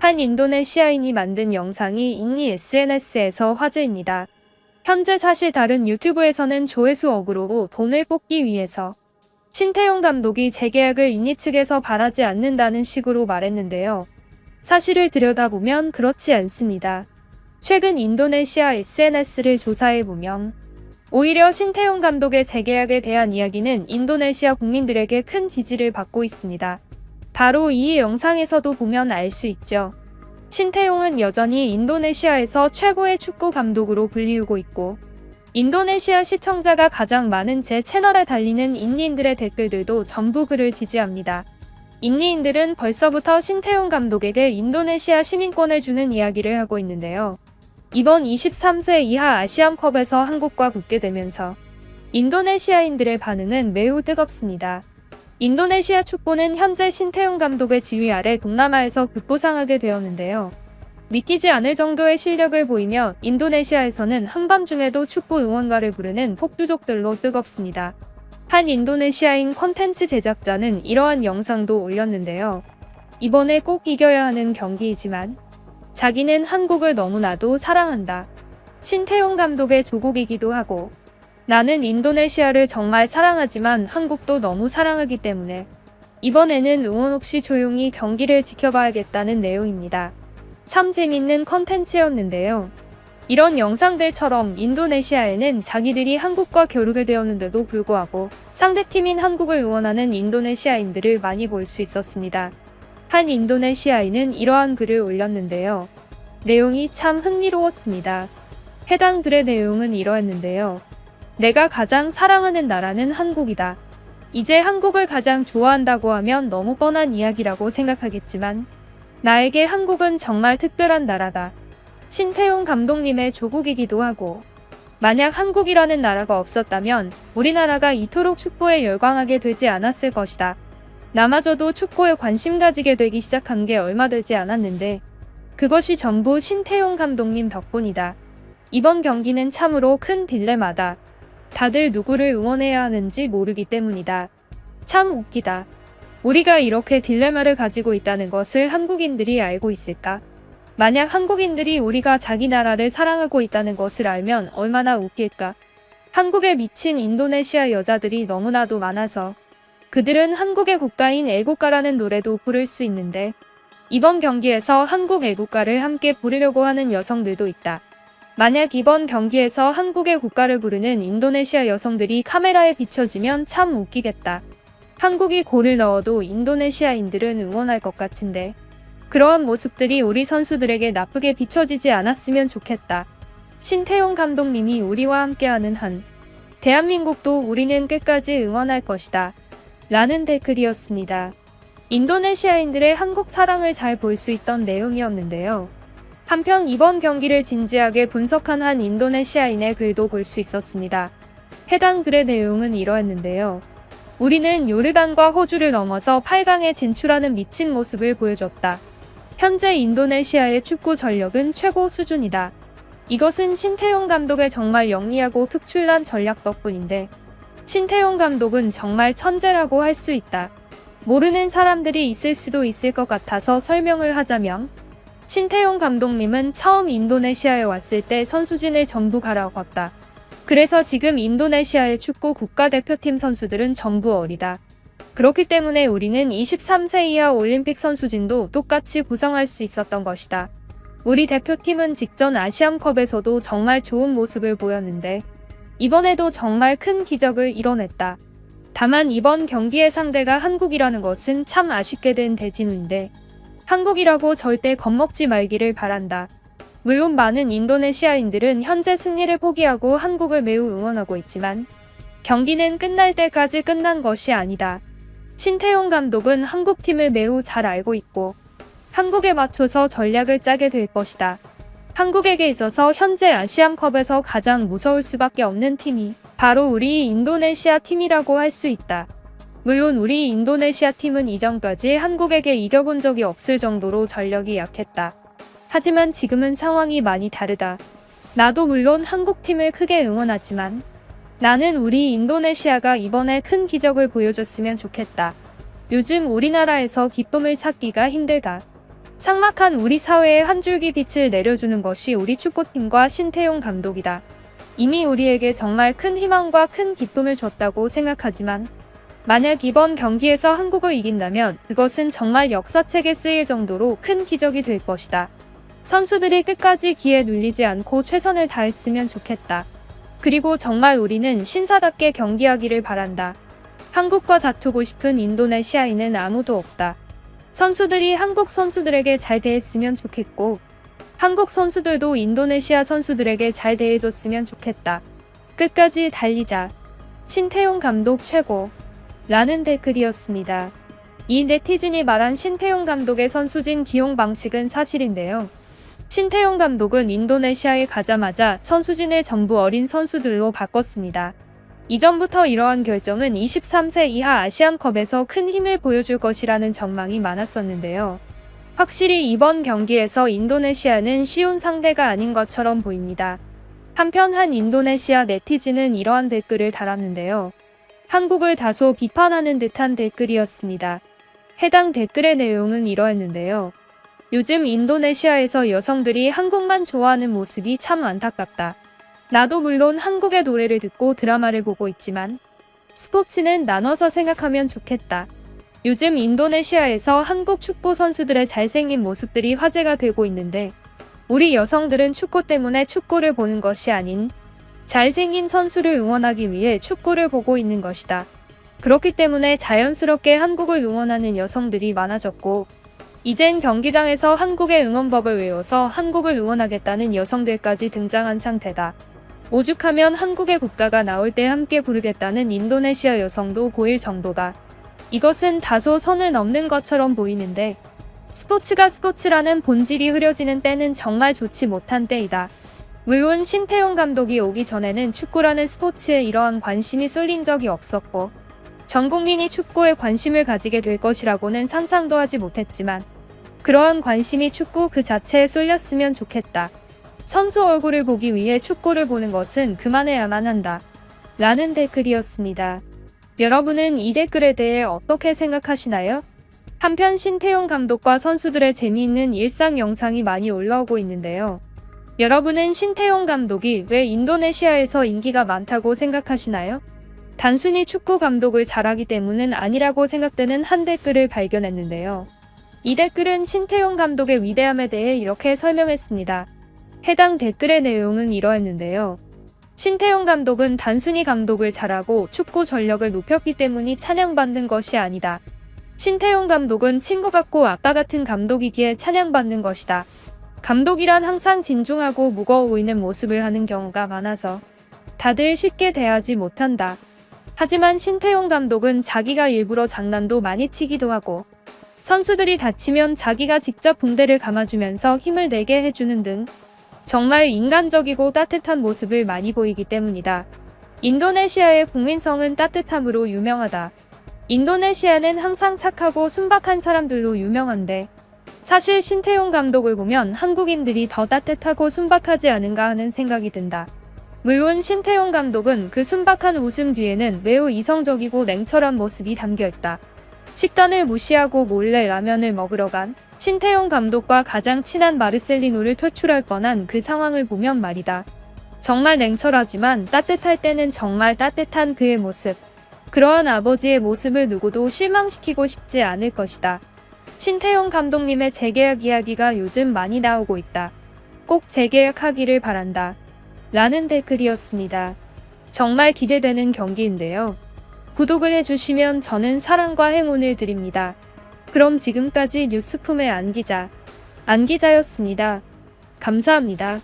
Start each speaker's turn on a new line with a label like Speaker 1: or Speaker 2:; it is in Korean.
Speaker 1: 한 인도네시아인이 만든 영상이 인니 SNS에서 화제입니다. 현재 사실 다른 유튜브에서는 조회수 억으로 돈을 뽑기 위해서 신태용 감독이 재계약을 인니 측에서 바라지 않는다는 식으로 말했는데요. 사실을 들여다보면 그렇지 않습니다. 최근 인도네시아 SNS를 조사해보면 오히려 신태용 감독의 재계약에 대한 이야기는 인도네시아 국민들에게 큰 지지를 받고 있습니다. 바로 이 영상에서도 보면 알 수 있죠. 신태용은 여전히 인도네시아에서 최고의 축구 감독으로 불리우고 있고 인도네시아 시청자가 가장 많은 제 채널에 달리는 인니인들의 댓글들도 전부 그를 지지합니다. 인니인들은 벌써부터 신태용 감독에게 인도네시아 시민권을 주는 이야기를 하고 있는데요. 이번 23세 이하 아시안컵에서 한국과 붙게 되면서 인도네시아인들의 반응은 매우 뜨겁습니다. 인도네시아 축구는 현재 신태용 감독의 지휘 아래 동남아에서 급부상하게 되었는데요. 믿기지 않을 정도의 실력을 보이며 인도네시아에서는 한밤중에도 축구 응원가를 부르는 폭주족들로 뜨겁습니다. 한 인도네시아인 콘텐츠 제작자는 이러한 영상도 올렸는데요. 이번에 꼭 이겨야 하는 경기이지만 자기는 한국을 너무나도 사랑한다. 신태용 감독의 조국이기도 하고 나는 인도네시아를 정말 사랑하지만 한국도 너무 사랑하기 때문에 이번에는 응원 없이 조용히 경기를 지켜봐야겠다는 내용입니다. 참 재밌는 컨텐츠였는데요. 이런 영상들처럼 인도네시아에는 자기들이 한국과 겨루게 되었는데도 불구하고 상대팀인 한국을 응원하는 인도네시아인들을 많이 볼 수 있었습니다. 한 인도네시아인은 이러한 글을 올렸는데요. 내용이 참 흥미로웠습니다. 해당 글의 내용은 이러했는데요. 내가 가장 사랑하는 나라는 한국이다. 이제 한국을 가장 좋아한다고 하면 너무 뻔한 이야기라고 생각하겠지만 나에게 한국은 정말 특별한 나라다. 신태용 감독님의 조국이기도 하고 만약 한국이라는 나라가 없었다면 우리나라가 이토록 축구에 열광하게 되지 않았을 것이다. 나마저도 축구에 관심 가지게 되기 시작한 게 얼마 되지 않았는데 그것이 전부 신태용 감독님 덕분이다. 이번 경기는 참으로 큰 딜레마다. 다들 누구를 응원해야 하는지 모르기 때문이다. 참 웃기다. 우리가 이렇게 딜레마를 가지고 있다는 것을 한국인들이 알고 있을까? 만약 한국인들이 우리가 자기 나라를 사랑하고 있다는 것을 알면 얼마나 웃길까? 한국에 미친 인도네시아 여자들이 너무나도 많아서 그들은 한국의 국가인 애국가라는 노래도 부를 수 있는데 이번 경기에서 한국 애국가를 함께 부르려고 하는 여성들도 있다. 만약 이번 경기에서 한국의 국가를 부르는 인도네시아 여성들이 카메라에 비춰지면 참 웃기겠다. 한국이 골을 넣어도 인도네시아인들은 응원할 것 같은데 그러한 모습들이 우리 선수들에게 나쁘게 비춰지지 않았으면 좋겠다. 신태용 감독님이 우리와 함께하는 한 대한민국도 우리는 끝까지 응원할 것이다. 라는 댓글이었습니다. 인도네시아인들의 한국 사랑을 잘 볼 수 있던 내용이었는데요. 한편 이번 경기를 진지하게 분석한 한 인도네시아인의 글도 볼 수 있었습니다. 해당 글의 내용은 이러했는데요. 우리는 요르단과 호주를 넘어서 8강에 진출하는 미친 모습을 보여줬다. 현재 인도네시아의 축구 전력은 최고 수준이다. 이것은 신태용 감독의 정말 영리하고 특출난 전략 덕분인데 신태용 감독은 정말 천재라고 할 수 있다. 모르는 사람들이 있을 수도 있을 것 같아서 설명을 하자면 신태용 감독님은 처음 인도네시아에 왔을 때 선수진을 전부 갈아엎었다. 그래서 지금 인도네시아의 축구 국가대표팀 선수들은 전부 어리다. 그렇기 때문에 우리는 23세 이하 올림픽 선수진도 똑같이 구성할 수 있었던 것이다. 우리 대표팀은 직전 아시안컵에서도 정말 좋은 모습을 보였는데 이번에도 정말 큰 기적을 이뤄냈다. 다만 이번 경기의 상대가 한국이라는 것은 참 아쉽게 된 대진우인데 한국이라고 절대 겁먹지 말기를 바란다. 물론 많은 인도네시아인들은 현재 승리를 포기하고 한국을 매우 응원하고 있지만 경기는 끝날 때까지 끝난 것이 아니다. 신태용 감독은 한국팀을 매우 잘 알고 있고 한국에 맞춰서 전략을 짜게 될 것이다. 한국에게 있어서 현재 아시안컵에서 가장 무서울 수밖에 없는 팀이 바로 우리 인도네시아 팀이라고 할 수 있다. 물론 우리 인도네시아 팀은 이전까지 한국에게 이겨본 적이 없을 정도로 전력이 약했다. 하지만 지금은 상황이 많이 다르다. 나도 물론 한국팀을 크게 응원하지만 나는 우리 인도네시아가 이번에 큰 기적을 보여줬으면 좋겠다. 요즘 우리나라에서 기쁨을 찾기가 힘들다. 삭막한 우리 사회에 한 줄기 빛을 내려주는 것이 우리 축구팀과 신태용 감독이다. 이미 우리에게 정말 큰 희망과 큰 기쁨을 줬다고 생각하지만 만약 이번 경기에서 한국을 이긴다면 그것은 정말 역사책에 쓰일 정도로 큰 기적이 될 것이다. 선수들이 끝까지 기에 눌리지 않고 최선을 다했으면 좋겠다. 그리고 정말 우리는 신사답게 경기하기를 바란다. 한국과 다투고 싶은 인도네시아인은 아무도 없다. 선수들이 한국 선수들에게 잘 대했으면 좋겠고 한국 선수들도 인도네시아 선수들에게 잘 대해줬으면 좋겠다. 끝까지 달리자. 신태용 감독 최고. 라는 댓글이었습니다. 이 네티즌이 말한 신태용 감독의 선수진 기용 방식은 사실인데요. 신태용 감독은 인도네시아에 가자마자 선수진을 전부 어린 선수들로 바꿨습니다. 이전부터 이러한 결정은 23세 이하 아시안컵에서 큰 힘을 보여줄 것이라는 전망이 많았었는데요. 확실히 이번 경기에서 인도네시아는 쉬운 상대가 아닌 것처럼 보입니다. 한편 한 인도네시아 네티즌은 이러한 댓글을 달았는데요. 한국을 다소 비판하는 듯한 댓글이었습니다. 해당 댓글의 내용은 이러했는데요. 요즘 인도네시아에서 여성들이 한국만 좋아하는 모습이 참 안타깝다. 나도 물론 한국의 노래를 듣고 드라마를 보고 있지만 스포츠는 나눠서 생각하면 좋겠다. 요즘 인도네시아에서 한국 축구 선수들의 잘생긴 모습들이 화제가 되고 있는데 우리 여성들은 축구 때문에 축구를 보는 것이 아닌 잘생긴 선수를 응원하기 위해 축구를 보고 있는 것이다. 그렇기 때문에 자연스럽게 한국을 응원하는 여성들이 많아졌고 이젠 경기장에서 한국의 응원법을 외워서 한국을 응원하겠다는 여성들까지 등장한 상태다. 오죽하면 한국의 국가가 나올 때 함께 부르겠다는 인도네시아 여성도 보일 정도다. 이것은 다소 선을 넘는 것처럼 보이는데 스포츠가 스포츠라는 본질이 흐려지는 때는 정말 좋지 못한 때이다. 물론 신태용 감독이 오기 전에는 축구라는 스포츠에 이러한 관심이 쏠린 적이 없었고 전 국민이 축구에 관심을 가지게 될 것이라고는 상상도 하지 못했지만 그러한 관심이 축구 그 자체에 쏠렸으면 좋겠다. 선수 얼굴을 보기 위해 축구를 보는 것은 그만해야만 한다. 라는 댓글이었습니다. 여러분은 이 댓글에 대해 어떻게 생각하시나요? 한편 신태용 감독과 선수들의 재미있는 일상 영상이 많이 올라오고 있는데요. 여러분은 신태용 감독이 왜 인도네시아에서 인기가 많다고 생각하시나요? 단순히 축구 감독을 잘하기 때문은 아니라고 생각되는 한 댓글을 발견했는데요. 이 댓글은 신태용 감독의 위대함에 대해 이렇게 설명했습니다. 해당 댓글의 내용은 이러했는데요. 신태용 감독은 단순히 감독을 잘하고 축구 전력을 높였기 때문이 찬양받는 것이 아니다. 신태용 감독은 친구 같고 아빠 같은 감독이기에 찬양받는 것이다. 감독이란 항상 진중하고 무거워 보이는 모습을 하는 경우가 많아서 다들 쉽게 대하지 못한다. 하지만 신태용 감독은 자기가 일부러 장난도 많이 치기도 하고 선수들이 다치면 자기가 직접 붕대를 감아주면서 힘을 내게 해주는 등 정말 인간적이고 따뜻한 모습을 많이 보이기 때문이다. 인도네시아의 국민성은 따뜻함으로 유명하다. 인도네시아는 항상 착하고 순박한 사람들로 유명한데 사실 신태용 감독을 보면 한국인들이 더 따뜻하고 순박하지 않은가 하는 생각이 든다. 물론 신태용 감독은 그 순박한 웃음 뒤에는 매우 이성적이고 냉철한 모습이 담겨있다. 식단을 무시하고 몰래 라면을 먹으러 간 신태용 감독과 가장 친한 마르셀리노를 퇴출할 뻔한 그 상황을 보면 말이다. 정말 냉철하지만 따뜻할 때는 정말 따뜻한 그의 모습. 그러한 아버지의 모습을 누구도 실망시키고 싶지 않을 것이다. 신태용 감독님의 재계약 이야기가 요즘 많이 나오고 있다. 꼭 재계약하기를 바란다. 라는 댓글이었습니다. 정말 기대되는 경기인데요. 구독을 해주시면 저는 사랑과 행운을 드립니다. 그럼 지금까지 뉴스품의 안기자였습니다. 감사합니다.